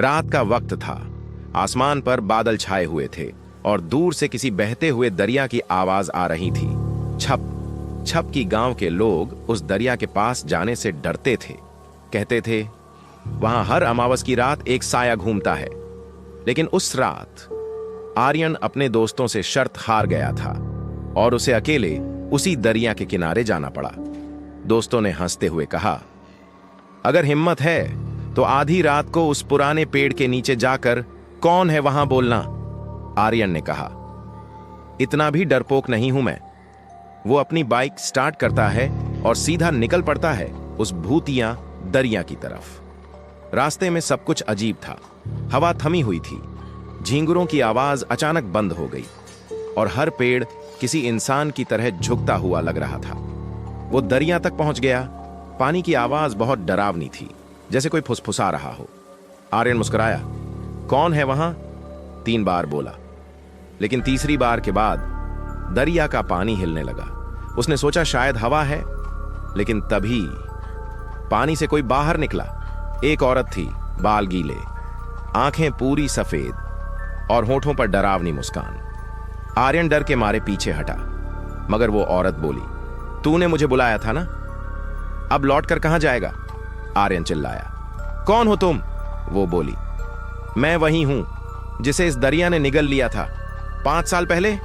रात का वक्त था। आसमान पर बादल छाए हुए थे और दूर से किसी बहते हुए दरिया की आवाज आ रही थी। छप छप की गांव के लोग उस दरिया के पास जाने से डरते थे। कहते थे वहां हर अमावस की रात एक साया घूमता है। लेकिन उस रात आर्यन अपने दोस्तों से शर्त हार गया था और उसे अकेले उसी दरिया के किनारे जाना पड़ा। दोस्तों ने हंसते हुए कहा, अगर हिम्मत है तो आधी रात को उस पुराने पेड़ के नीचे जाकर कौन है वहां बोलना। आर्यन ने कहा, इतना भी डरपोक नहीं हूं मैं। वो अपनी बाइक स्टार्ट करता है और सीधा निकल पड़ता है उस भूतिया दरिया की तरफ। रास्ते में सब कुछ अजीब था। हवा थमी हुई थी, झींगुरों की आवाज अचानक बंद हो गई और हर पेड़ किसी इंसान की तरह झुकता हुआ लग रहा था। वो दरिया तक पहुंच गया। पानी की आवाज बहुत डरावनी थी, जैसे कोई फुसफुसा रहा हो। आर्यन मुस्कुराया। कौन है वहां? 3 बार बोला, लेकिन तीसरी बार के बाद दरिया का पानी हिलने लगा। उसने सोचा शायद हवा है, लेकिन तभी पानी से कोई बाहर निकला। एक औरत थी, बाल गीले, आंखें पूरी सफेद और होठों पर डरावनी मुस्कान। आर्यन डर के मारे पीछे हटा, मगर वो औरत बोली, तूने मुझे बुलाया था ना, अब लौट कर कहां जाएगा? आर्यन चिल्लाया। कौन हो तुम? वो बोली, मैं वही हूं जिसे इस दरिया ने निगल लिया था 5 साल पहले।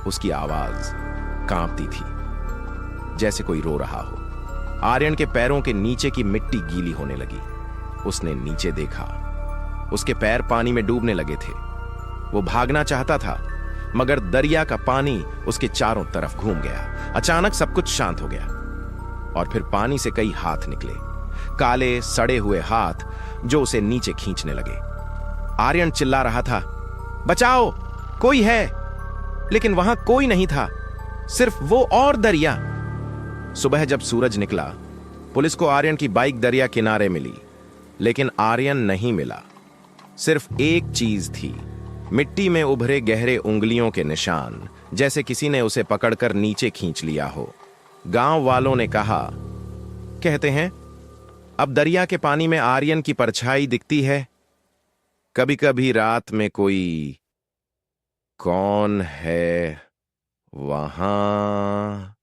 उसकी आवाज कांपती थी, जैसे कोई रो रहा हो। आर्यन के पैरों के नीचे की मिट्टी गीली होने लगी। उसने नीचे देखा, उसके पैर पानी में डूबने लगे थे। वो भागना चाहता था, मगर दरिया का पानी उसके चारों तरफ घूम गया। अचानक सब कुछ शांत हो गया और फिर पानी से कई हाथ निकले, काले सड़े हुए हाथ जो उसे नीचे खींचने लगे। आर्यन चिल्ला रहा था, बचाओ, कोई है। लेकिन वहां कोई नहीं था, सिर्फ वो और दरिया। सुबह जब सूरज निकला, पुलिस को आर्यन की बाइक दरिया किनारे मिली, लेकिन आर्यन नहीं मिला। सिर्फ एक चीज थी, मिट्टी में उभरे गहरे उंगलियों के निशान, जैसे किसी ने उसे पकड़कर नीचे खींच लिया हो। गांव वालों ने कहा, कहते हैं अब दरिया के पानी में आर्यन की परछाई दिखती है। कभी कभी रात में कोई। कौन है वहां?